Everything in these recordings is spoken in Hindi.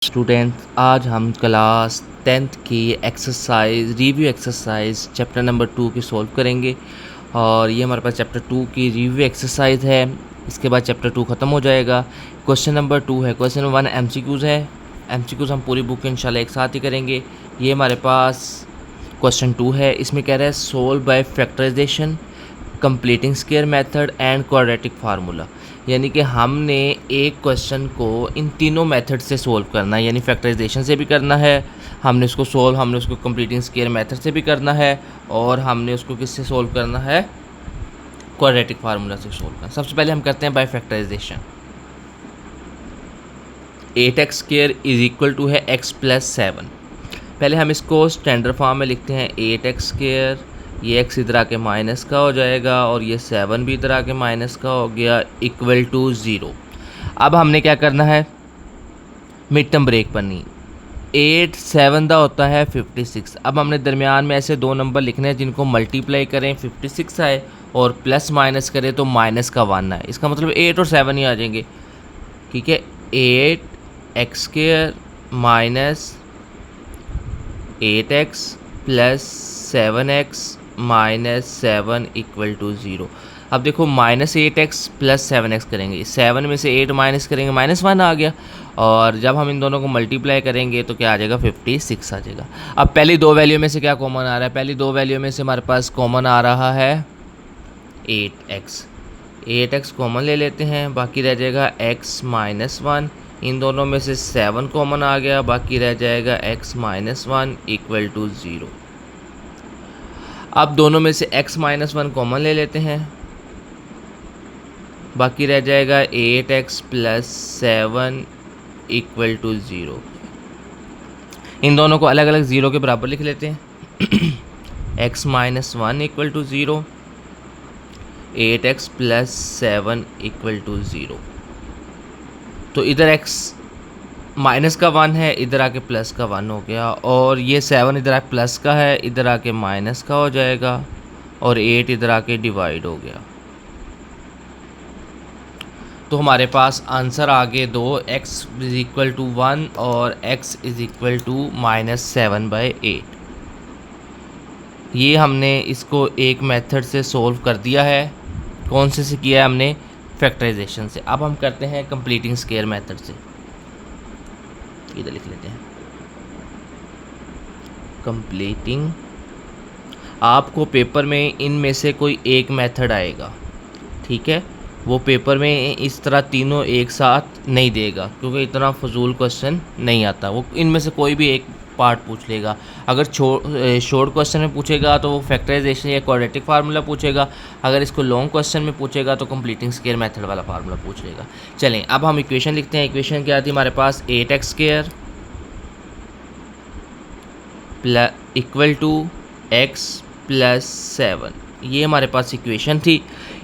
स्टूडेंट्स, आज हम क्लास 10th की रिव्यू एक्सरसाइज चैप्टर नंबर 2 की सॉल्व करेंगे। और ये हमारे पास चैप्टर 2 की रिव्यू एक्सरसाइज है। इसके बाद चैप्टर 2 ख़त्म हो जाएगा। क्वेश्चन नंबर 2 है, क्वेश्चन नंबर 1 एमसीक्यूज़ है। एमसीक्यूज़ हम पूरी बुक इंशाल्लाह एक साथ ही करेंगे। ये हमारे पास क्वेश्चन 2 है। इसमें कह रहा है solve by factorization, completing square method and quadratic formula. यानी कि हमने एक क्वेश्चन को इन तीनों मेथड से सोल्व करना है, यानी फैक्टराइजेशन से भी करना है, हमने उसको कंप्लीटिंग स्क्वायर मेथड से भी करना है, और हमने उसको किससे सोल्व करना है, क्वाड्रेटिक फार्मूला से सोल्व करना। सबसे पहले हम करते हैं by factorization. 8x² is equal to है x + 7। पहले हम इसको स्टैंडर्ड फॉर्म में लिखते हैं 8x², ये x इधर आके माइनस का हो जाएगा और ये 7 भी इधर आके माइनस का हो गया, इक्वल टू 0। अब हमने क्या करना है, मिड टर्म ब्रेक करनी। 8 7 दा होता है 56। अब हमने दरमियान में ऐसे दो नंबर लिखने हैं जिनको मल्टीप्लाई करें 56 आए और प्लस माइनस करें तो माइनस का 1 आए। इसका मतलब 8 और 7 ही आ जाएंगे। ठीक है, 8x² minus 8x plus 7x minus 7 equal to 0। अब देखो -8x प्लस 7x करेंगे, 7 में से 8 माइनस करेंगे, -1 आ गया। और जब हम इन दोनों को मल्टीप्लाई करेंगे तो क्या आ जाएगा, 56 आ जाएगा। अब पहली दो वैल्यू में से क्या कॉमन आ रहा है, पहली दो वैल्यू में से हमारे पास कॉमन आ रहा है 8x। 8x कॉमन ले लेते हैं, बाकी रह जाएगा x - 1। इन दोनों में से 7 कॉमन आ गया, बाकी रह जाएगा x - 1 इक्वल टू 0। अब दोनों में से x - 1 कॉमन ले लेते हैं, बाकी रह जाएगा 8x प्लस 7 इक्वल टू 0। इन दोनों को अलग अलग 0 के बराबर लिख लेते हैं। x - 1 equal to 0, 8x plus 7 equal to 0। तो इधर x माइनस का 1 है, इधर आके प्लस का 1 हो गया, और ये 7 इधर आके प्लस का है, इधर आके माइनस का हो जाएगा, और 8 इधर आके डिवाइड हो गया। तो हमारे पास आंसर आ गए दो, x इज इक्वल टू 1 और x इज इक्वल टू -7/8। ये हमने इसको एक मेथड से सोल्व कर दिया है। कौन से किया है हमने, फैक्टराइजेशन से। अब हम करते हैं कंप्लीटिंग स्क्वायर मेथड से। इधर लिख लेते हैं कंप्लीटिंग। आपको पेपर में इनमें से कोई एक मेथड आएगा, ठीक है, वो पेपर में इस तरह तीनों एक साथ नहीं देगा क्योंकि इतना फजूल क्वेश्चन नहीं आता। वो इनमें से कोई भी एक पार्ट पूछ लेगा। अगर शॉर्ट क्वेश्चन में पूछेगा तो वो फैक्टराइजेशन या क्वाड्रेटिक फार्मूला पूछेगा। अगर इसको लॉन्ग क्वेश्चन में पूछेगा तो कंप्लीटिंग स्क्वायर मेथड वाला फार्मूला पूछ लेगा। चलें, अब हम इक्वेशन लिखते हैं। इक्वेशन क्या थी हमारे पास, 8x² equal to x plus 7। ये हमारे पास इक्वेशन थी।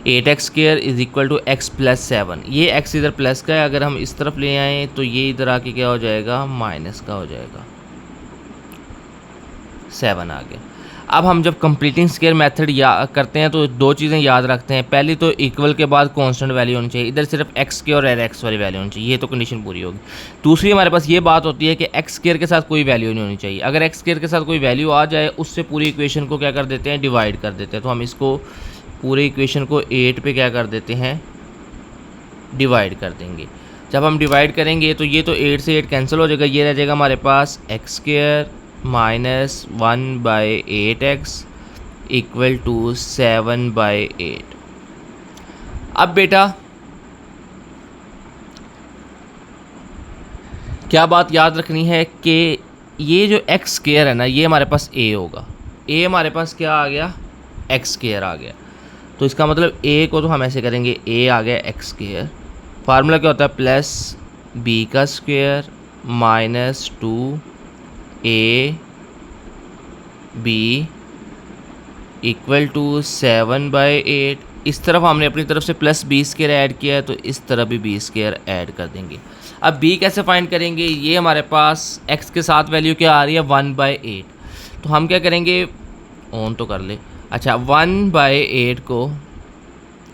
8x² is equal to x plus 7। ये x इधर प्लस का है, अगर हम इस तरफ ले आएँ तो ये इधर आके क्या हो जाएगा, माइनस का हो जाएगा। 7 आ गया। अब हम जब कंप्लीटिंग स्क्वायर मेथड करते हैं तो दो चीज़ें याद रखते हैं। पहली तो इक्वल के बाद कांस्टेंट वैल्यू होनी चाहिए, इधर सिर्फ x² और x वाली वैल्यू होनी चाहिए, ये तो कंडीशन पूरी होगी। दूसरी हमारे पास ये बात होती है कि x² के साथ कोई वैल्यू नहीं होनी चाहिए। अगर x² के साथ कोई वैल्यू आ जाए उससे पूरी इक्वेशन को क्या कर देते हैं, डिवाइड कर देते हैं। तो हम इसको पूरे इक्वेशन को 8 पे क्या कर देते हैं, डिवाइड कर देंगे। जब हम डिवाइड करेंगे तो ये तो 8 से 8 कैंसिल हो जाएगा, ये रह जाएगा हमारे पास x² minus 1/8x equal to 7/8। अब बेटा क्या बात याद रखनी है कि ये जो x² है ना, ये हमारे पास a होगा। a हमारे पास क्या आ गया, x² आ गया। तो इसका मतलब a को तो हम ऐसे करेंगे, a आ गया x²। फार्मूला क्या होता है, प्लस b का square minus 2ab equal to 7/8। इस तरफ हमने अपनी तरफ से प्लस b² ऐड किया है तो इस तरफ भी b² ऐड कर देंगे। अब b कैसे फाइंड करेंगे, ये हमारे पास x के साथ वैल्यू क्या आ रही है, 1/8। तो हम क्या करेंगे, ऑन तो कर ले। अच्छा, 1/8 को,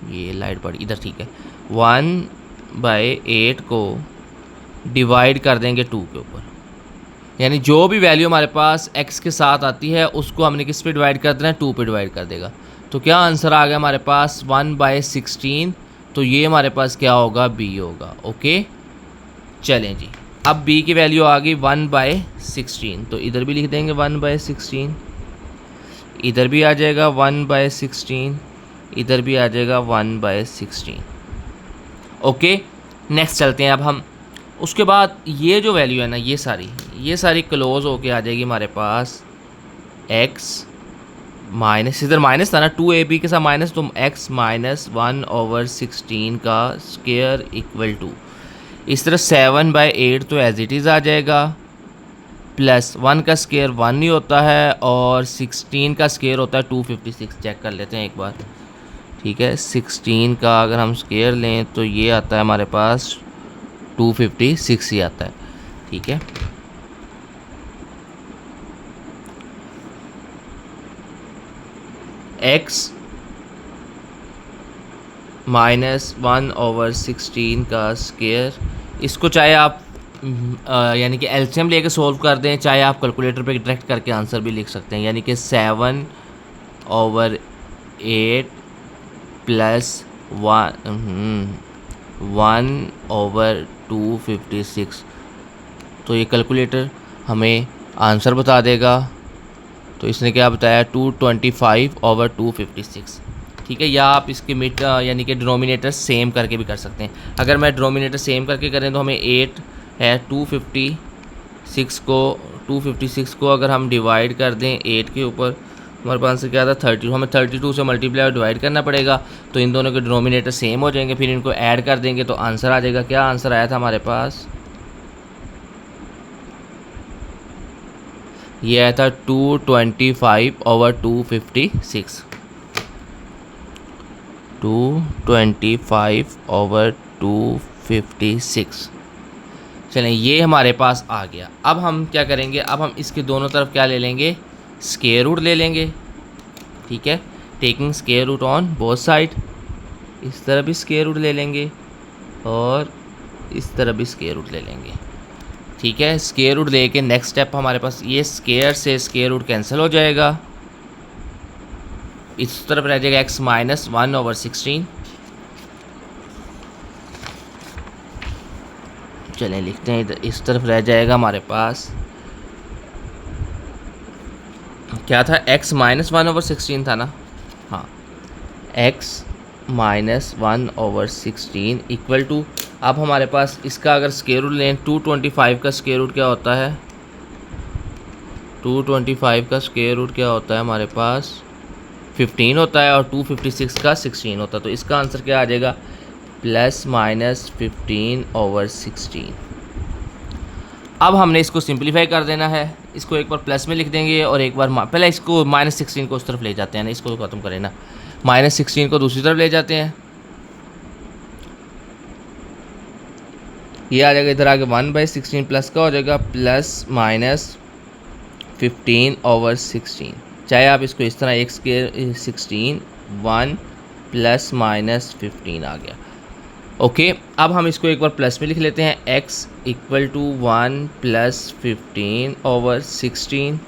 ये लाइट पड़ी इधर, ठीक है, 1/8 को डिवाइड कर देंगे 2 के ऊपर, यानी जो भी वैल्यू हमारे पास x के साथ आती है उसको हमने किस पे डिवाइड कर देना है, 2 पे डिवाइड कर देगा। तो क्या आंसर आ गया हमारे पास 1/16। तो ये हमारे पास क्या होगा, b होगा। ओके चलें जी, अब b की वैल्यू आ गई 1/16, तो इधर भी लिख देंगे 1/16, इधर भी आ जाएगा 1/16, इधर भी आ जाएगा 1/16। ओके नेक्स्ट चलते हैं अब हम। उसके बाद ये जो वैल्यू है ना, ये सारी क्लोज होके आ जाएगी हमारे पास x माइनस, इधर माइनस था ना 2ab के साथ माइनस, तो x माइनस 1/16 का स्क्वायर इक्वल टू, इस तरह 7/8 तो एज इट इज़ आ जाएगा, प्लस 1 का स्क्वायर 1 ही होता है और 16 का स्क्वायर होता है 256। चेक कर लेते हैं एक बार, ठीक है। 16 का अगर हम स्क्वायर लें तो ये आता है हमारे पास 256 ही आता है, ठीक है। x माइनस 1/16 का स्क्वायर, इसको चाहे आप यानी कि एलसीएम लेके सॉल्व कर दें, चाहे आप कैलकुलेटर पे डायरेक्ट करके आंसर भी लिख सकते हैं, यानी कि 7/8 प्लस 1/256। तो ये कैलकुलेटर हमें आंसर बता देगा। तो इसने क्या बताया, 225/256, ठीक है। या आप इसके मिड यानी कि डिनोमिनेटर सेम करके भी कर सकते हैं। अगर मैं डिनोमिनेटर सेम करके करें तो हमें 8 है, 256 को अगर हम डिवाइड कर दें 8 के ऊपर, हमारे पास आंसर क्या था 32। हमें 32 से मल्टीप्लाई और डिवाइड करना पड़ेगा, तो इन दोनों के डिनोमिनेटर सेम हो जाएंगे, फिर इनको ऐड कर देंगे तो आंसर आ जाएगा। क्या आंसर आया था हमारे पास, ये आया था 225/256, 225/256। चलें ये हमारे पास आ गया। अब हम क्या करेंगे, अब हम इसके दोनों तरफ क्या ले लेंगे, स्क्वायर रूट ले लेंगे, ठीक है। Taking square root on both side, इस तरफ भी स्क्वायर रूट ले लेंगे और इस तरफ भी स्क्वायर रूट ले लेंगे, ठीक है। स्क्वायर रूट लेके नेक्स्ट स्टेप हमारे पास ये स्क्वायर से स्क्वायर रूट कैंसिल हो जाएगा, इस तरफ रह जाएगा x माइनस 1/16। चलें लिखते हैं, इधर इस तरफ रह जाएगा हमारे पास क्या था, x माइनस 1/16 था ना, हाँ x माइनस 1/16 इक्वल टू, अब हमारे पास इसका अगर स्क्वायर रूट लें 225 का स्क्वायर रूट क्या होता है, 225 का स्क्वायर रूट क्या होता है हमारे पास 15 होता है और 256 का 16 होता है। तो इसका आंसर क्या आ जाएगा, प्लस माइनस 15/16। अब हमने इसको सिंपलीफाई कर देना है, इसको एक बार प्लस में लिख देंगे और एक बार पहले इसको -16 को उस तरफ ले जाते हैं ना, इसको ख़त्म करें ना, -16 को दूसरी तरफ ले जाते हैं, ये आ जाएगा इधर आगे 1/16 प्लस का हो जाएगा प्लस माइनस 15/16। चाहे आप इसको इस तरह x के 16 1 प्लस माइनस 15 आ गया। ओके अब हम इसको एक बार प्लस में लिख लेते हैं, x इक्वल टू 1 प्लस 15/16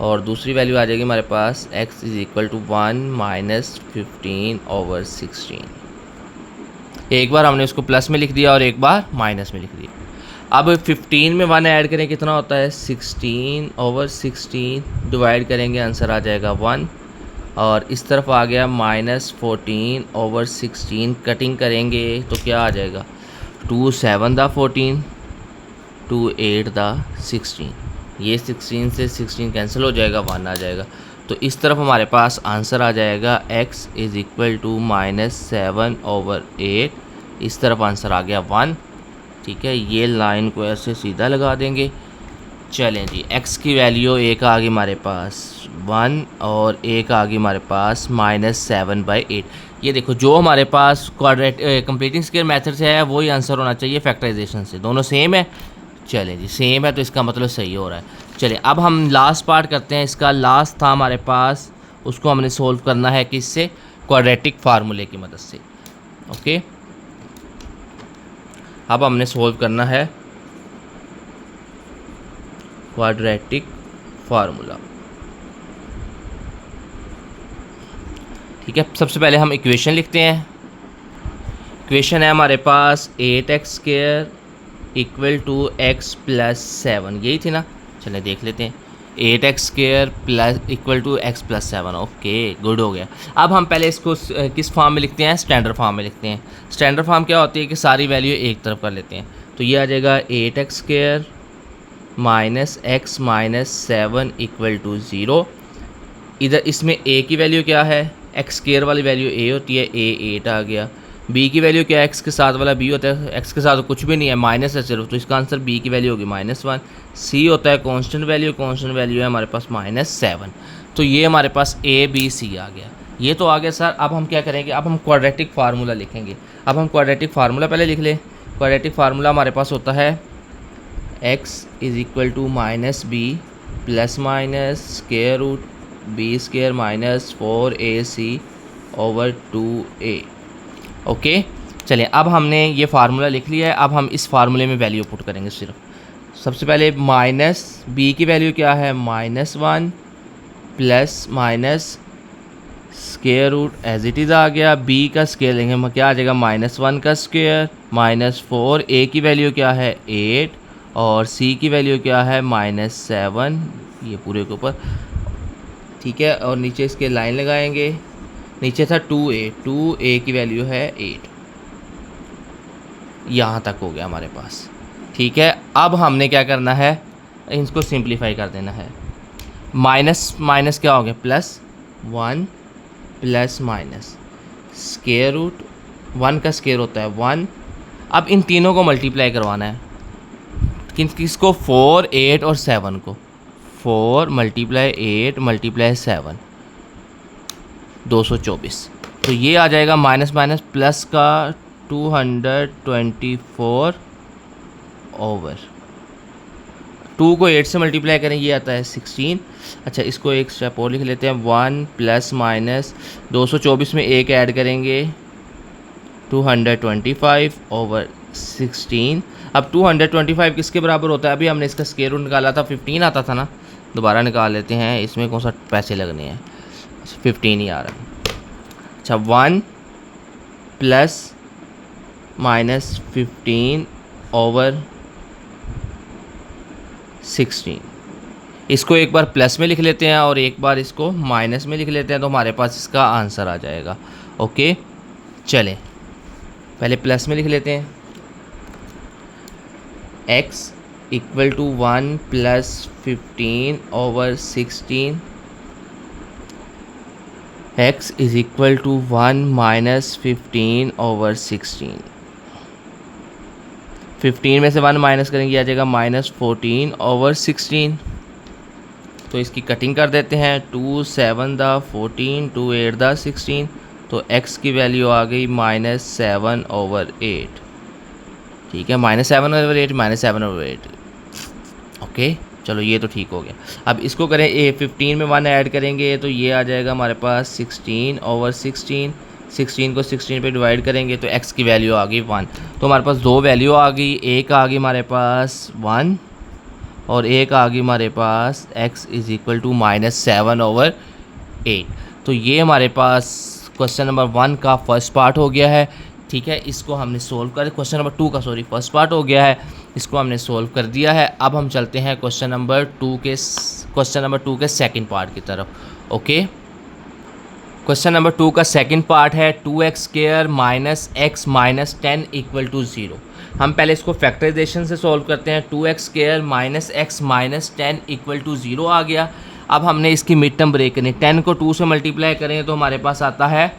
और दूसरी वैल्यू आ जाएगी हमारे पास x is equal to 1 minus 15/16। एक बार हमने उसको प्लस में लिख दिया और एक बार माइनस में लिख दिया। अब 15 में 1 ऐड करें कितना होता है 16/16, डिवाइड करेंगे आंसर आ जाएगा 1 और इस तरफ आ गया -14/16, कटिंग करेंगे तो क्या आ जाएगा 2 7 दा 14, 2 8 दा 16, ये 16 से 16 कैंसिल हो जाएगा, 1 आ जाएगा। तो इस तरफ हमारे पास आंसर आ जाएगा x इज़ इक्वल टू -7/8, इस तरफ आंसर आ गया 1, ठीक है। ये लाइन को ऐसे सीधा लगा देंगे। चलें जी, x की वैल्यू एक आ गई हमारे पास 1 और एक आ गई हमारे पास -7/8। ये देखो जो हमारे पास कंप्लीटिंग स्क्वायर मेथड से है वही आंसर होना चाहिए फैक्टराइजेशन से, दोनों सेम है। चलें जी सेम है तो इसका मतलब सही हो रहा है। चलिए अब हम लास्ट पार्ट करते हैं, इसका लास्ट था हमारे पास, उसको हमने सोल्व करना है किससे, क्वाड्रेटिक फार्मूले की मदद से। ओके अब हमने सोल्व करना है क्वाड्रेटिक फार्मूला। ठीक है, सबसे पहले हम इक्वेशन लिखते हैं। इक्वेशन है हमारे पास 8x² equal to x plus 7, यही थी ना। चलिए देख लेते हैं, 8x² plus equal to x plus 7। Okay, good हो गया। अब हम पहले इसको किस फॉर्म में लिखते हैं? स्टैंडर्ड फॉर्म में लिखते हैं। स्टैंडर्ड फॉर्म क्या होती है कि सारी वैल्यू एक तरफ कर लेते हैं। तो ये आ जाएगा 8x² minus x minus 7 equal to 0। इधर इसमें a की वैल्यू क्या है? x² वाली वैल्यू a होती है, a 8 आ गया। b की वैल्यू क्या है? x के साथ वाला b होता है, x के साथ तो कुछ भी नहीं है, माइनस है सिर्फ, तो इसका आंसर b की वैल्यू होगी -1। c होता है कांस्टेंट वैल्यू है हमारे पास -7। तो ये हमारे पास a b c आ गया। ये तो आ गया सर। अब हम क्या करेंगे? अब हम क्वाड्रेटिक फार्मूला लिखेंगे। अब हम क्वाड्रेटिक फार्मूला पहले लिख लें। क्वाड्रेटिक फार्मूला हमारे पास होता है x is equal to -b plus minus square root b² minus 4ac over 2a। Okay, चलिए अब हमने ये फार्मूला लिख लिया है। अब हम इस फार्मूले में वैल्यू पुट करेंगे सिर्फ। सबसे पहले माइनस b की वैल्यू क्या है? -1 plus minus square root as it is आ गया। b का स्क्वायर लेंगे हम, क्या आ जाएगा? -1 का स्क्वायर माइनस 4। a की वैल्यू क्या है? 8 और c की वैल्यू क्या है? -7, ये पूरे के ऊपर। ठीक है, और नीचे इसके लाइन लगाएंगे। नीचे था 2a की वैल्यू है 8। यहाँ तक हो गया हमारे पास। ठीक है, अब हमने क्या करना है? इसको सिंप्लीफाई कर देना है। माइनस माइनस क्या हो गया? +1 प्लस माइनस स्क्वायर रूट 1 का स्क्वायर होता है 1। अब इन तीनों को मल्टीप्लाई करवाना है। किसको? 4, 8 और 7 को। 4 × 8 × 7 224। तो ये आ जाएगा माइनस माइनस प्लस का 224 ओवर 2 को 8 से मल्टीप्लाई करें, ये आता है 16। अच्छा, इसको एक स्टेप और लिख लेते हैं। 1 प्लस माइनस 224 में 1 ऐड करेंगे 225 ओवर 16। अब 225 किसके बराबर होता है? अभी हमने इसका स्क्वायर रूट निकाला था, 15 आता था ना। दोबारा निकाल लेते हैं, इसमें कौन सा पैसे लगने हैं? 15 ही आ रहा है। अच्छा, 1 प्लस माइनस 15 ओवर 16। इसको एक बार प्लस में लिख लेते हैं और एक बार इसको माइनस में लिख लेते हैं, तो हमारे पास इसका आंसर आ जाएगा। ओके, चलें पहले प्लस में लिख लेते हैं। x equal to 1 plus 15 over 16। x is equal to 1 minus 15 over 16। 15 में से 1 माइनस करेंगे, आ जाएगा -14 ओवर 16। तो इसकी कटिंग कर देते हैं। 2 7 दा 14, 2 8 दा 16। तो x की वैल्यू आ गई -7 ओवर 8। ठीक है, -7 ओवर 8 -7 ओवर 8। ओके, चलो ये तो ठीक हो गया। अब इसको करें 15 में 1 ऐड करेंगे तो ये आ जाएगा हमारे पास 16 ओवर 16। 16 को 16 पे डिवाइड करेंगे तो x की वैल्यू आ गई 1। तो हमारे पास दो वैल्यू आ गई, एक आ गई हमारे पास 1 और एक आ गई हमारे पास x is equal to -7 over 8। तो ये हमारे पास क्वेश्चन नंबर 1 का फर्स्ट पार्ट हो गया है। ठीक है, इसको हमने सोल्व कर, क्वेश्चन नंबर 2 का फर्स्ट पार्ट हो गया है, इसको हमने सोल्व कर दिया है। अब हम चलते हैं क्वेश्चन नंबर 2 के सेकंड पार्ट की तरफ। ओके, क्वेश्चन नंबर 2 का सेकंड पार्ट है 2x² minus x minus 10 equal to 0। हम पहले इसको फैक्टराइजेशन से सोल्व करते हैं। 2x² minus x minus 10 equal to 0 आ गया। अब हमने इसकी मिड टर्म ब्रेक करनी। 10 को 2 से मल्टीप्लाई करें तो हमारे पास आता है,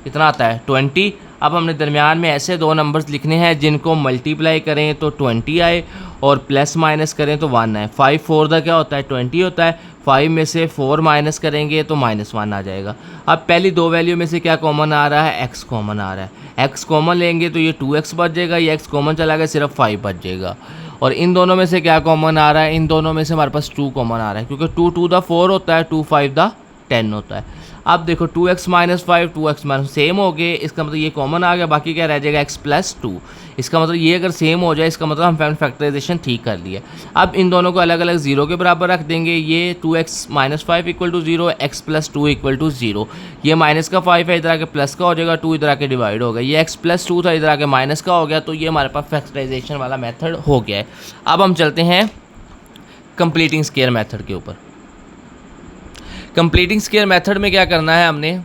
कितना आता है? 20। अब हमने दरमियान में ऐसे दो नंबर्स लिखने हैं जिनको मल्टीप्लाई करें तो 20 आए और प्लस माइनस करें तो 1 आए। 5 4 का क्या होता है? 20 होता है। 5 में से 4 माइनस करेंगे तो -1 आ जाएगा। अब पहली दो वैल्यू में से क्या कॉमन आ रहा है? x कॉमन आ रहा है। x कॉमन लेंगे तो ये 2x बच जाएगा, ये x कॉमन चला गया, सिर्फ 5 बच जाएगा। और इन दोनों में से क्या कॉमन आ रहा है? इन दोनों में से हमारे पास 2 कॉमन आ रहा है, क्योंकि 2 2 दा 4 होता है, 2 5 दा 10 होता है। अब देखो 2x minus 5 2x minus same हो गए, इसका मतलब ये कॉमन आ गया, बाकी क्या रह जाएगा x प्लस 2। इसका मतलब ये अगर सेम हो जाए इसका मतलब हम फैक्टराइजेशन ठीक कर लिया। अब इन दोनों को अलग अलग जीरो के बराबर रख देंगे। ये 2x minus 5 equal to 0, x plus 2 equal to 0। ये माइनस का 5 है, इधर आके प्लस का हो जाएगा, 2 इधर आके डिवाइड होगा। ये x प्लस 2 था, इधर आके माइनस का हो गया, तो ये हमारे पास फैक्टराइजेशन वाला मेथड हो गया है। अब हम चलते हैं कंप्लीटिंग स्क्वायर मेथड के ऊपर। कंप्लीटिंग स्क्वायर मेथड में क्या करना है हमने,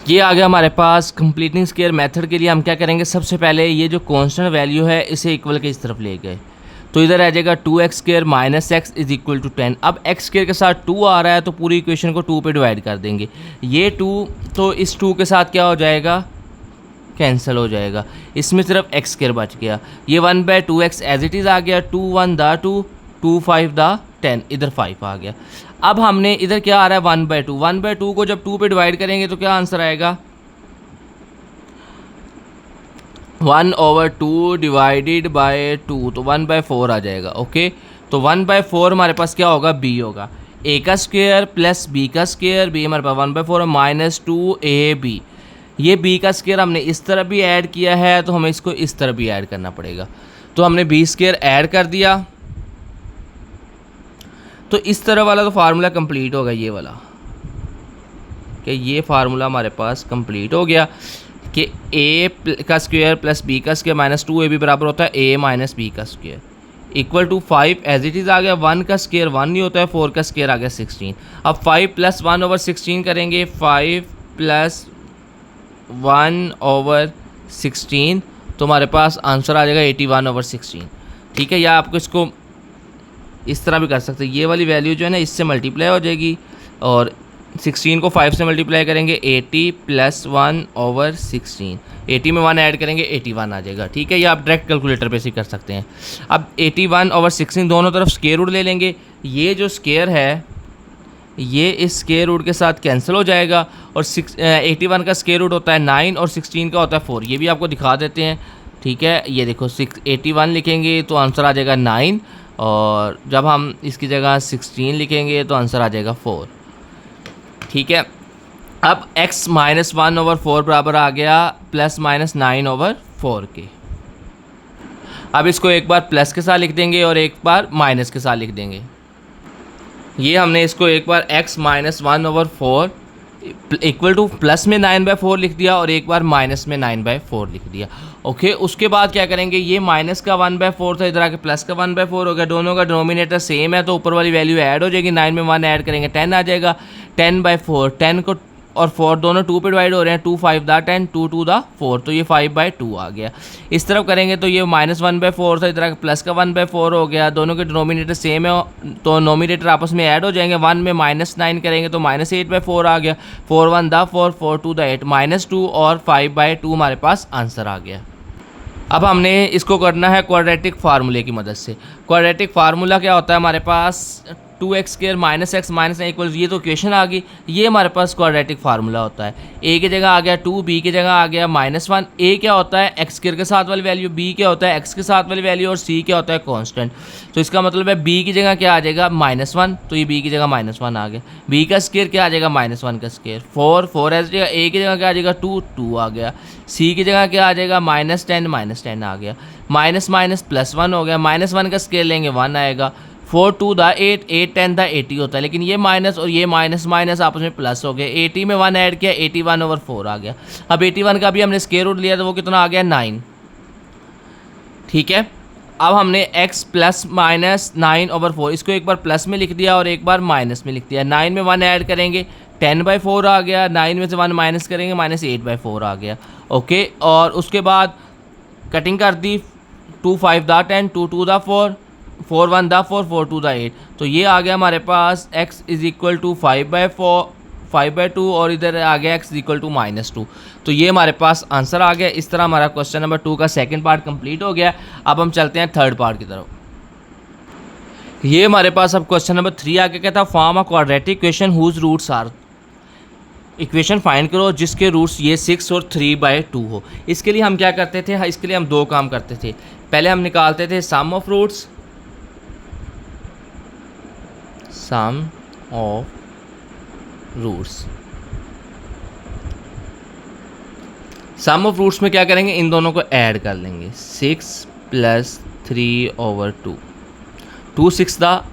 ये आ गया हमारे पास। कंप्लीटिंग स्क्वायर मेथड के लिए हम क्या करेंगे, सबसे पहले ये जो कांस्टेंट वैल्यू है इसे इक्वल के इस तरफ ले गए, तो इधर आ जाएगा 2x square minus x is equal to 10। अब x स्क्वायर के साथ 2 आ रहा है तो पूरी इक्वेशन को 2 पे डिवाइड कर देंगे। ये 2 तो इस 2 के साथ क्या हो जाएगा, कैंसिल हो जाएगा, इसमें सिर्फ x स्क्वायर बच गया। ये 1/2x एज इट इज़ आ गया, 2 1 दा 2 2 5 दा 10, इधर 5 आ गया। अब हमने इधर क्या आ रहा है 1/2, 1/2 को जब 2 पे डिवाइड करेंगे तो क्या आंसर आएगा, 1/2 डिवाइडेड बाय 2, तो 1/4 आ जाएगा। ओके, तो 1/4 हमारे पास क्या होगा, b होगा। a का स्क्वायर प्लस b का स्क्वायर, b हमारे पास 1/4 माइनस 2ab। ये b का स्क्वायर हमने इस तरफ भी ऐड किया है तो हमें इसको इस तरफ भी ऐड करना पड़ेगा, तो हमने b स्क्वायर ऐड कर दिया, तो इस तरह वाला तो फार्मूला कंप्लीट होगा, ये वाला कि ये फार्मूला हमारे पास कंप्लीट हो गया कि a का स्क्वायर प्लस b का स्क्वायर माइनस 2ab बराबर होता है a माइनस b का square equal to 5 as it is आ गया। 1 का स्क्वायर 1 नहीं होता है, 4 का स्क्वायर आ गया 16। अब 5 प्लस 1/16 करेंगे, 5 प्लस 1/16, तो हमारे पास आंसर आ जाएगा 81/16। ठीक है, या आपको इसको इस तरह भी कर सकते हैं, ये वाली वैल्यू जो है ना इससे मल्टीप्लाई हो जाएगी और 16 को 5 से मल्टीप्लाई करेंगे, 80 प्लस 1/16, 80 में 1 ऐड करेंगे 81 आ जाएगा। ठीक है, या आप डायरेक्ट कैलकुलेटर पे से कर सकते हैं। अब 81/16 दोनों तरफ स्क्वायर रूट ले लेंगे, ये जो स्क्वायर है ये इस स्क्वायर रूट के साथ कैंसिल हो जाएगा, और 81 का स्क्वायर रूट होता है 9 और 16 का होता है 4, ये भी आपको दिखा देते हैं। ठीक है, ये देखो 81 लिखेंगे तो आंसर आ जाएगा 9, और जब हम इसकी जगह 16 लिखेंगे तो आंसर आ जाएगा 4। ठीक है, अब x माइनस 1/4 बराबर आ गया प्लस माइनस 9/4 के। अब इसको एक बार प्लस के साथ लिख देंगे और एक बार माइनस के साथ लिख देंगे। ये हमने इसको एक बार x minus 1/4 equal two plus में 9/4 लिख दिया और एक बार माइनस में 9/4 लिख दिया। ओके, उसके बाद क्या करेंगे, ये माइनस का 1/4 था, इधर आके प्लस का 1/4 हो गया, दोनों का डिनोमिनेटर सेम है तो ऊपर वाली वैल्यू ऐड हो जाएगी। 9 में 1 ऐड करेंगे 10 आ जाएगा, 10/4, 10 को और 4 दोनों 2 पे डिवाइड हो रहे हैं, 2 5 दा 10 2 2 दा 4, तो ये 5/2 आ गया। इस तरफ करेंगे तो ये माइनस 1/4 था, इधर प्लस का 1/4 हो गया, दोनों के डिनोमिनेटर सेम है तो नोमिनेटर आपस में ऐड हो जाएंगे। 1 में -9 करेंगे तो -8/4 आ गया, 4 1 दा 4 4 2 दा 8, -2 और 5/2 हमारे पास आंसर आ गया। अब हमने इसको करना है क्वाड्रेटिक फार्मूले की मदद से। क्वाड्रेटिक फार्मूला क्या होता है, हमारे पास 2x square minus x minus nine equal, ये तो इक्वेशन आ गई, ये हमारे पास क्वाड्रेटिक फार्मूला होता है। a की जगह आ गया 2, b की जगह आ गया -1। a क्या होता है, x स्क्वायर के साथ वाली वैल्यू, b क्या होता है x के साथ वाली वैल्यू, और c क्या होता है कांस्टेंट। तो इसका मतलब है b की जगह क्या आ जाएगा -1, तो ये b की जगह -1 आ गया। b का स्क्वायर क्या आ जाएगा, -1 का स्क्वायर, 4 ऐसे जगह, a की जगह क्या आ जाएगा 2 आ गया, c की जगह क्या आ जाएगा -10 आ गया, माइनस माइनस +1 हो गया, -1 का स्क्वायर लेंगे 1 आएगा, 4 2 दा 8 8 10 दा 80 होता है, लेकिन ये माइनस और ये माइनस माइनस आपस में प्लस हो गए, 80 में 1 ऐड किया 81/4 आ गया। अब 81 का भी हमने स्क्वायर रूट लिया तो वो कितना आ गया 9। ठीक है, अब हमने x प्लस माइनस 9/4 इसको एक बार प्लस में लिख दिया और एक बार माइनस में लिख दिया। 9 में 1 ऐड करेंगे 10/4 आ गया, 9 में से 1 माइनस करेंगे -8/4 आ गया। ओके, और उसके बाद कटिंग कर दी, 2 5 दा 10 2 2 दा 4 4 1 दा 4 4 2 दा 8, तो ये आ गया हमारे पास x इज इक्वल टू 5/2 और इधर आ गया x इज इक्वल टू -2, तो ये हमारे पास आंसर आ गया। इस तरह हमारा क्वेश्चन नंबर 2 का सेकंड पार्ट कंप्लीट हो गया। अब हम चलते हैं थर्ड पार्ट की तरफ। ये हमारे पास अब क्वेश्चन नंबर 3 आगे क्या था, form a quadratic equation whose roots are, equation find करो जिसके रूट्स ये 6 और 3/2 हो। इसके लिए हम क्या करते थे, इसके लिए हम दो काम करते थे। पहले हम निकालते थे sum of roots, sum of roots. Sum of roots में क्या करेंगे, इन दोनों को ऐड कर लेंगे। 6 + 3/2, 2 6 दा,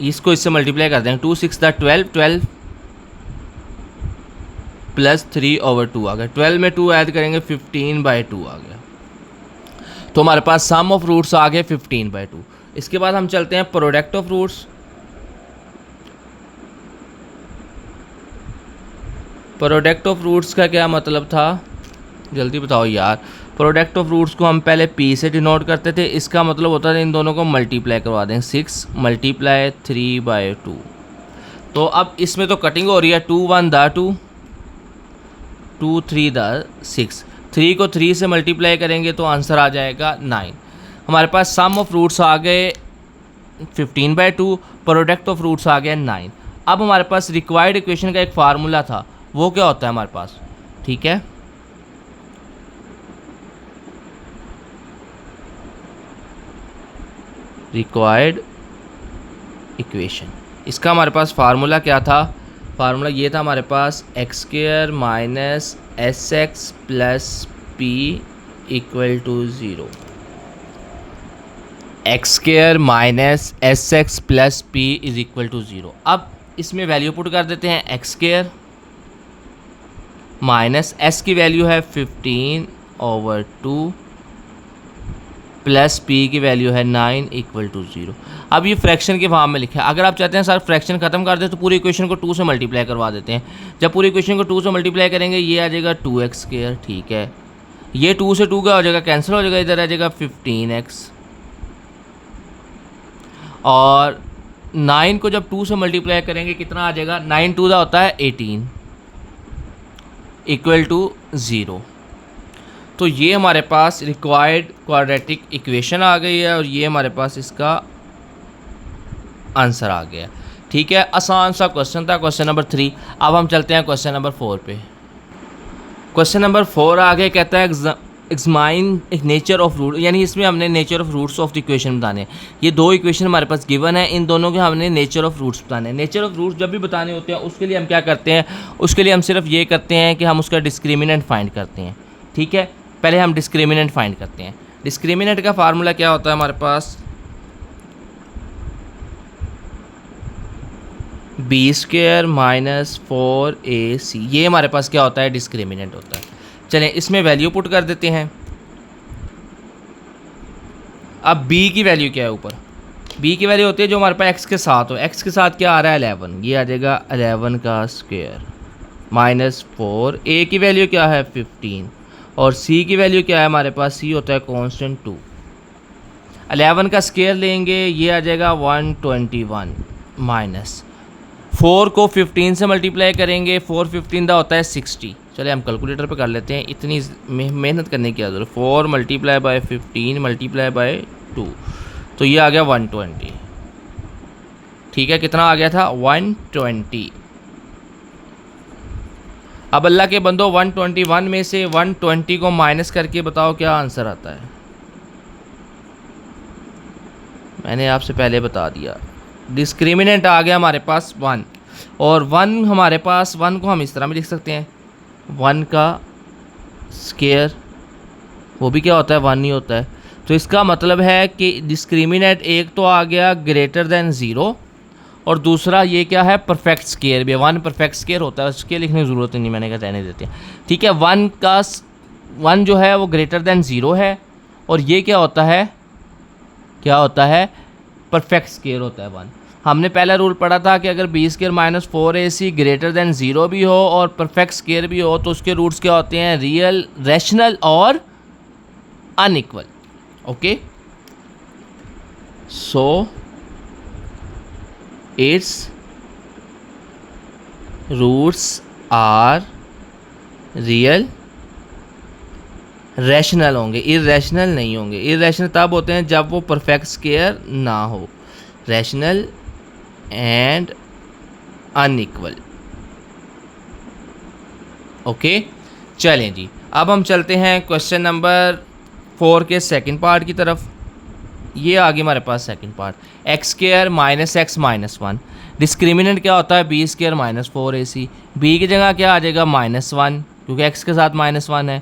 इसको इससे मल्टीप्लाई कर देंगे, 2 6 दा 12, 12 + 3/2 आ गया। 12 में 2 ऐड करेंगे 15/2 आ गया। तो हमारे पास सम ऑफ रूट्स आ गए 15/2। इसके बाद हम चलते हैं product of roots. Product of roots का क्या मतलब था, जल्दी बताओ यार। प्रोडक्ट ऑफ रूट्स को हम पहले p से डिनोट करते थे, इसका मतलब होता था इन दोनों को मल्टीप्लाई करवा दें। 6 × 3/2। तो अब इसमें तो कटिंग हो रही है, 2 1 दा 2, 2 3 दा 6, 3 को 3 से मल्टीप्लाई करेंगे तो आंसर आ जाएगा 9। हमारे पास सम ऑफ रूट्स आ गए 15/2, प्रोडक्ट ऑफ रूट्स आ गए 9। अब हमारे पास रिक्वायर्ड इक्वेशन का एक फार्मूला था, वो क्या होता है हमारे पास, ठीक है। रिक्वायर्ड इक्वेशन, इसका हमारे पास फार्मूला क्या था, फार्मूला ये था हमारे पास x² - sx + p = 0। x² - sx + p = 0। अब इसमें वैल्यू पुट कर देते हैं। x² माइनस s की वैल्यू है 15/2 प्लस p की वैल्यू है 9 = 0। अब ये फ्रैक्शन के फॉर्म में लिखा है। अगर आप चाहते हैं सर फ्रैक्शन खत्म कर दे तो पूरी इक्वेशन को 2 से मल्टीप्लाई करवा देते हैं। जब पूरी इक्वेशन को 2 से मल्टीप्लाई करेंगे ये आ जाएगा 2x², ठीक है। ये 2 से 2 का हो जाएगा, कैंसिल हो जाएगा, इधर आ जाएगा 15x। और 9 को जब 2 से मल्टीप्लाई करेंगे कितना आ जाएगा, 9 2 होता है 18 = 0। तो ये हमारे पास रिक्वायर्ड क्वाड्रेटिक इक्वेशन आ गई है और ये हमारे पास इसका आंसर आ गया, ठीक है। आसान सा क्वेश्चन था, क्वेश्चन नंबर 3। अब हम चलते हैं क्वेश्चन नंबर 4 पे। क्वेश्चन नंबर 4 आगे कहता है एग्जामाइन नेचर ऑफ रूट, यानी इसमें हमने nature of roots of the equation बताने हैं। ये 2 इक्वेशन हमारे पास गिवन है, इन दोनों के हमने नेचर ऑफ रूट्स बताने हैं। नेचर ऑफ रूट्स जब भी बताने होते हैं उसके लिए हम क्या करते हैं, उसके लिए हम सिर्फ ये करते हैं कि हम उसका डिस्क्रिमिनेंट फाइंड करते हैं, ठीक है। पहले हम डिस्क्रिमिनेंट फाइंड करते हैं। डिस्क्रिमिनेंट का फार्मूला क्या होता है हमारे पास, b² - 4ac, ये हमारे पास क्या होता है, डिस्क्रिमिनेंट होता है। चलें इसमें वैल्यू पुट कर देते हैं। अब b की वैल्यू क्या है, ऊपर b की वैल्यू होती है जो हमारे पास x के साथ हो। x के साथ क्या आ रहा है 11, ये आ जाएगा 11 का स्क्वायर माइनस 4। a की वैल्यू क्या है 15 और c की वैल्यू क्या है हमारे पास, c होता है कांस्टेंट 2। 11 का स्क्वायर लेंगे, ये आ जाएगा 121 माइनस 4 को 15 से मल्टीप्लाई करेंगे, 4 15 दा होता है 60। चलिए हम कैलकुलेटर पे कर लेते हैं, इतनी मेहनत करने की जरूरत। 4 × 15 × 2, तो ये आ गया 120, ठीक है। कितना आ गया था 120। अब अल्लाह के बंदो 121 में से 120 को माइनस करके बताओ क्या आंसर आता है। मैंने आपसे पहले बता दिया, डिस्क्रिमिनेंट आ गया हमारे पास 1, और 1 हमारे पास, 1 को हम इस तरह में लिख सकते हैं, 1 का स्क्वायर, वो भी क्या होता है 1 ही होता है। तो इसका मतलब है कि डिस्क्रिमिनेंट एक तो आ गया ग्रेटर देन 0 और दूसरा ये क्या है, परफेक्ट स्क्वायर भी है। 1 परफेक्ट स्क्वायर होता है, उसके लिखने की ज़रूरत नहीं, मैंने कहा रहने देते हैं, ठीक है। 1 जो है वो ग्रेटर देन 0 है और ये क्या होता है, क्या होता है, परफेक्ट स्क्वायर होता है 1। हमने पहला रूल पढ़ा था कि अगर b² - 4ac ग्रेटर देन 0 भी हो और परफेक्ट स्क्वायर भी हो तो उसके रूट्स क्या होते हैं, रियल, रैशनल और unequal, okay. So it's roots are real, rational होंगे, इरेशनल नहीं होंगे। इरेशनल तब होते हैं जब वो परफेक्ट स्क्वायर ना हो, रैशनल एंड अनइक्वल, ओके। चलें जी, अब हम चलते हैं क्वेश्चन नंबर 4 के सेकंड पार्ट की तरफ। ये आ गया हमारे पास second part. X square minus x minus one. Discriminant क्या होता है, b square minus four a c. B की जगह क्या आ जाएगा माइनस वन, क्योंकि एक्स के साथ माइनस वन है,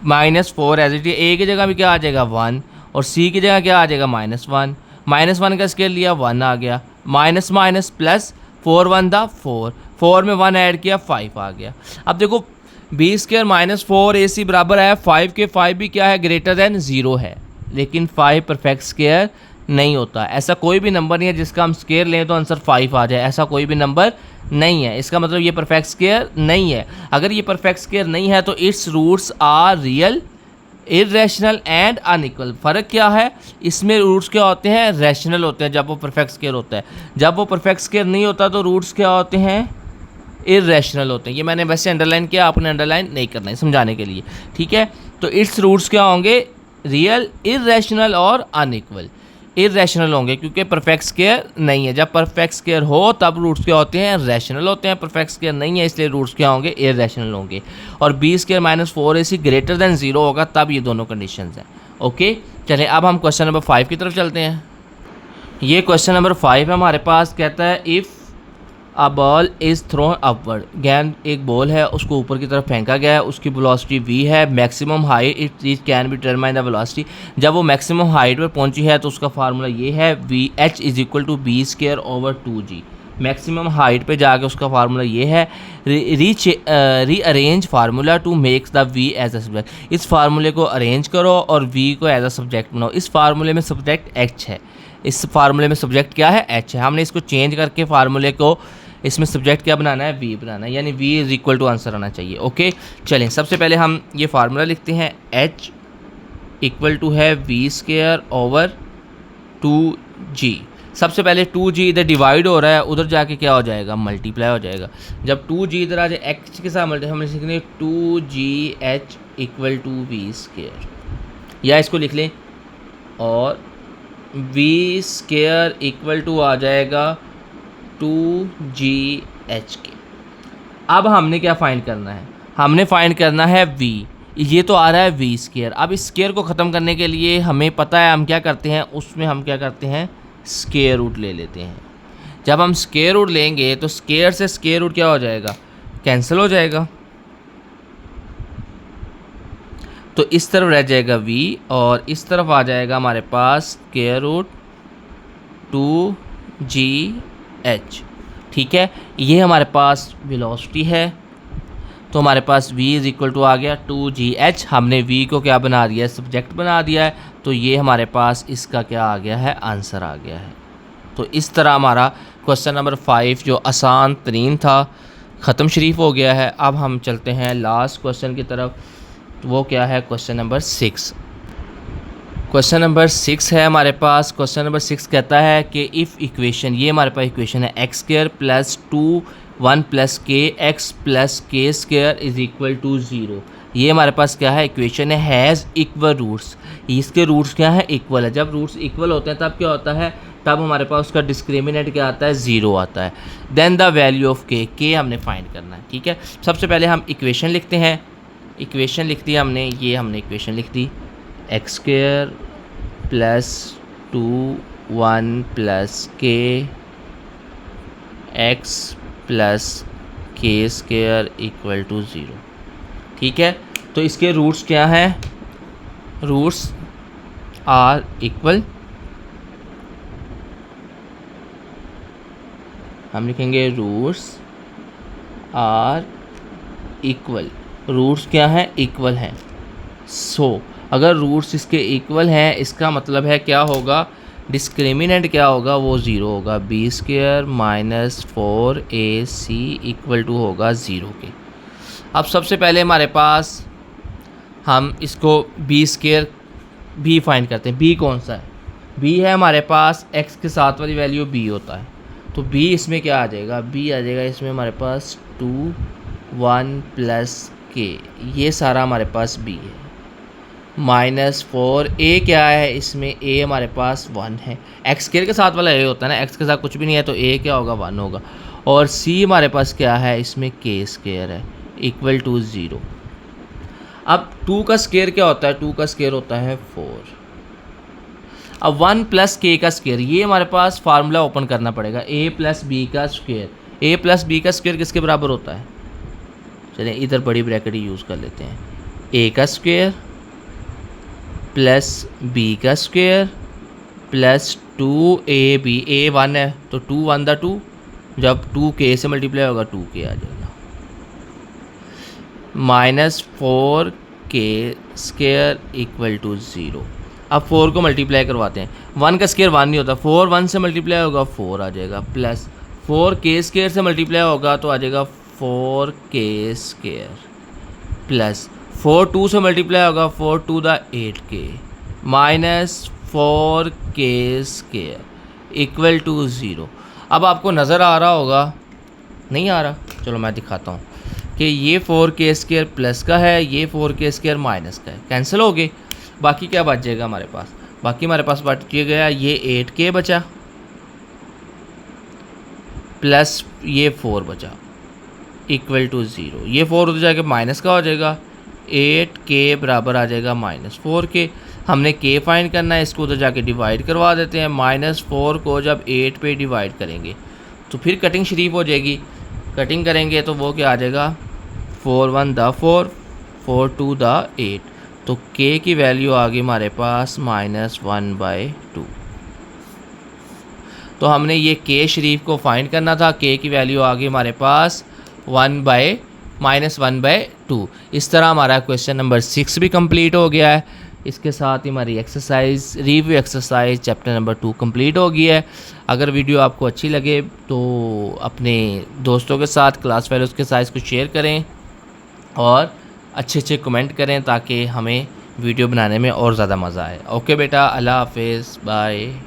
minus four as it is. A की जगह भी क्या आ जाएगा वन, और सी की जगह क्या आ जाएगा माइनस वन। माइनस वन का स्केयर लिया, वन आ गया, minus minus plus, four one था फोर, फोर में वन ऐड किया, फाइव आ गया। अब देखो B square minus four a सी बराबर है फाइव के, फाइव भी क्या है ग्रेटर देन ज़ीरो है, लेकिन फाइव परफेक्ट स्क्वायर नहीं होता। ऐसा कोई भी नंबर नहीं है जिसका हम स्क्वायर लें तो आंसर फाइव आ जाए, ऐसा कोई भी नंबर नहीं है। इसका मतलब ये परफेक्ट स्क्वायर नहीं है। अगर ये परफेक्ट स्क्वायर नहीं है तो it's roots are real, irrational and unequal. फ़र्क क्या है, इसमें रूट्स क्या होते हैं, रैशनल होते हैं जब वो परफेक्ट स्क्वायर होता है, जब वो परफेक्ट स्क्वायर नहीं होता तो रूट्स क्या होते हैं, इरेशनल होते हैं। ये मैंने वैसे अंडरलाइन किया, आपने अंडरलाइन नहीं करना है समझाने के लिए, ठीक है। तो इट्स रूट्स क्या होंगे, रियल, इरेशनल और अनइक्वल। इरेशनल होंगे क्योंकि परफेक्ट स्क्वायर नहीं है। जब परफेक्ट स्क्वायर हो तब रूट्स क्या होते हैं, रैशनल होते हैं। परफेक्ट स्क्वायर नहीं है इसलिए रूट्स क्या होंगे, इरेशनल होंगे। और B square minus four a C greater than zero होगा तब ये दोनों कंडीशंस हैं। ओके, चलें अब हम क्वेश्चन नंबर 5 की तरफ चलते हैं। ये क्वेश्चन नंबर 5 है हमारे पास, कहता है if a ball is thrown upward. गेंद, एक बॉल है, उसको ऊपर की तरफ फेंका गया है, उसकी वेलोसिटी v है, maximum height it can be determine the velocity. जब वो मैक्सिमम हाइट पर पहुंची है तो उसका फार्मूला ये है, v h is equal to b square over two g. Maximum height पे जाके उसका फार्मूला ये है, rearrange formula to makes the v as a subject. इस फार्मूले को अरेंज करो और वी को एज अ सब्जेक्ट बनाओ। इस फार्मूले में सब्जेक्ट एच है, इस फार्मूले में सब्जेक्ट क्या है, एच है। हमने इसको चेंज करके फार्मूले को इसमें सब्जेक्ट क्या बनाना है, वी बनाना है, यानी v is equal to answer आना चाहिए। ओके, चलें सबसे पहले हम ये फार्मूला लिखते हैं, एच इक्वल टू है वी स्क्वायर ओवर टू जी। सबसे पहले टू जी इधर डिवाइड हो रहा है, उधर जाके क्या हो जाएगा, मल्टीप्लाई हो जाएगा। जब टू जी इधर आ जाए एक्स के साथ मल्टीप्लाई, हम लिख लेंगे two g h equal to v square, या इसको लिख लें और वी स्क्वायर इक्वल टू आ जाएगा टू जी एच के। अब हमने क्या फाइंड करना है, हमने फाइंड करना है v। ये तो आ रहा है वी स्क्वायर। अब इस स्क्वायर को ख़त्म करने के लिए हमें पता है हम क्या करते हैं, उसमें हम क्या करते हैं, स्क्वायर रूट ले लेते हैं। जब हम स्क्वायर रूट लेंगे तो स्क्वायर से स्क्वायर रूट क्या हो जाएगा, कैंसिल हो जाएगा। तो इस तरफ रह जाएगा v और इस तरफ आ जाएगा हमारे पास square root two g h, ठीक है। ये हमारे पास वेलोसिटी है, तो हमारे पास v इज़ इक्वल टू आ गया टू जी एच। हमने v को क्या बना दिया है, सब्जेक्ट बना दिया है, तो ये हमारे पास इसका क्या आ गया है, आंसर आ गया है। तो इस तरह हमारा क्वेश्चन नंबर 5 जो आसान तरीन था ख़त्म शरीफ हो गया है। अब हम चलते हैं लास्ट क्वेश्चन की तरफ, वो क्या है, क्वेश्चन नंबर 6। क्वेश्चन नंबर 6 है हमारे पास। क्वेश्चन नंबर 6 कहता है कि इफ़ इक्वेशन, ये हमारे पास इक्वेशन है, x square plus two one plus k x plus k square is equal to zero. ये हमारे पास क्या है, इक्वेशन है, हैज़ इक्वल रूट्स। इसके रूट्स क्या है, इक्वल है। जब रूट्स इक्वल होते हैं तब क्या होता है, तब हमारे पास उसका डिस्क्रिमिनेंट क्या आता है, ज़ीरो आता है। देन द वैल्यू ऑफ के हमने फाइंड करना है, ठीक है। सबसे पहले हम इक्वेशन लिखते हैं, इक्वेशन लिख दी हमने, ये हमने इक्वेशन लिख दी, x square plus two one plus k x plus k square equal to zero, ठीक है। तो इसके रूट्स क्या हैं, रूट्स आर इक्वल, हम लिखेंगे रूट्स आर इक्वल। रूट्स क्या हैं, इक्वल हैं। सो अगर रूट्स इसके इक्वल हैं, इसका मतलब है क्या होगा, डिस्क्रिमिनेंट क्या होगा, वो ज़ीरो होगा। B square minus four a c equal to होगा ज़ीरो के। अब सबसे पहले हमारे पास हम इसको बी स्क्वायर बी फाइंड करते हैं। बी कौन सा है, बी है हमारे पास एक्स के साथ वाली वैल्यू बी होता है, तो बी इसमें क्या आ जाएगा, बी आ जाएगा इसमें हमारे पास टू वन प्लस के, ये सारा हमारे पास बी है। माइनस फोर ए क्या है, इसमें ए हमारे पास वन है, एक्स स्क्वायर के साथ वाला ए होता है ना, एक्स के साथ कुछ भी नहीं है तो ए क्या होगा, वन होगा। और सी हमारे पास क्या है, इसमें के स्क्वायर है इक्वल टू ज़ीरो। अब टू का स्क्वायर क्या होता है, टू का स्क्वायर होता है फोर। अब 1 प्लस के का स्क्वायर, ये हमारे पास फार्मूला ओपन करना पड़ेगा, a प्लस बी का स्क्वायर। a प्लस बी का स्क्वायर किसके बराबर होता है? चलिए इधर बड़ी ब्रैकेट ही यूज़ कर लेते हैं, a का स्क्वायर प्लस b का स्क्वायर प्लस 2ab, a 1 है तो 2 1 दा 2, जब 2 k से मल्टीप्लाई होगा 2k आ जाएगा, minus 4k square equal to 0। अब 4 को मल्टीप्लाई करवाते हैं, 1 का स्क्वायर 1 नहीं होता, 4 1 से मल्टीप्लाई होगा 4 आ जाएगा, प्लस 4k स्क्वायर से मल्टीप्लाई होगा तो आ जाएगा 4k स्क्वायर, प्लस 4 2 से मल्टीप्लाई होगा 4 2 दा 8k, minus 4k square equal to 0। अब आपको नज़र आ रहा होगा, नहीं आ रहा, चलो मैं दिखाता हूँ कि ये 4k स्क्वायर प्लस का है, ये 4k स्क्वायर माइनस का है, कैंसिल हो गए। बाकी क्या बच जाएगा हमारे पास? बाकी हमारे पास बच गया ये 8k बचा प्लस ये 4 बचा इक्वल टू 0। ये 4 उधर जाके माइनस का हो जाएगा, 8k बराबर आ जाएगा माइनस 4k। हमने k फाइंड करना है, इसको उधर जाके डिवाइड करवा देते हैं, माइनस 4 को जब 8 पे डिवाइड करेंगे तो फिर कटिंग शरीफ हो जाएगी। कटिंग करेंगे तो वो क्या आ जाएगा, 4 1 दा 4, 4 2 दा 8, तो k की वैल्यू आ गई हमारे पास -1/2। तो हमने ये k शरीफ को फाइंड करना था, k की वैल्यू आ गई हमारे पास -1/2। इस तरह हमारा क्वेश्चन नंबर 6 भी कंप्लीट हो गया है। इसके साथ ही हमारी exercise, review exercise chapter number 2 complete हो गई है। अगर वीडियो आपको अच्छी लगे तो अपने दोस्तों के साथ, क्लास फेलोज़ के साथ इसको शेयर करें और अच्छे कमेंट करें ताकि हमें वीडियो बनाने में और ज़्यादा मज़ा आए। ओके बेटा, अल्लाह हाफिज़, बाय।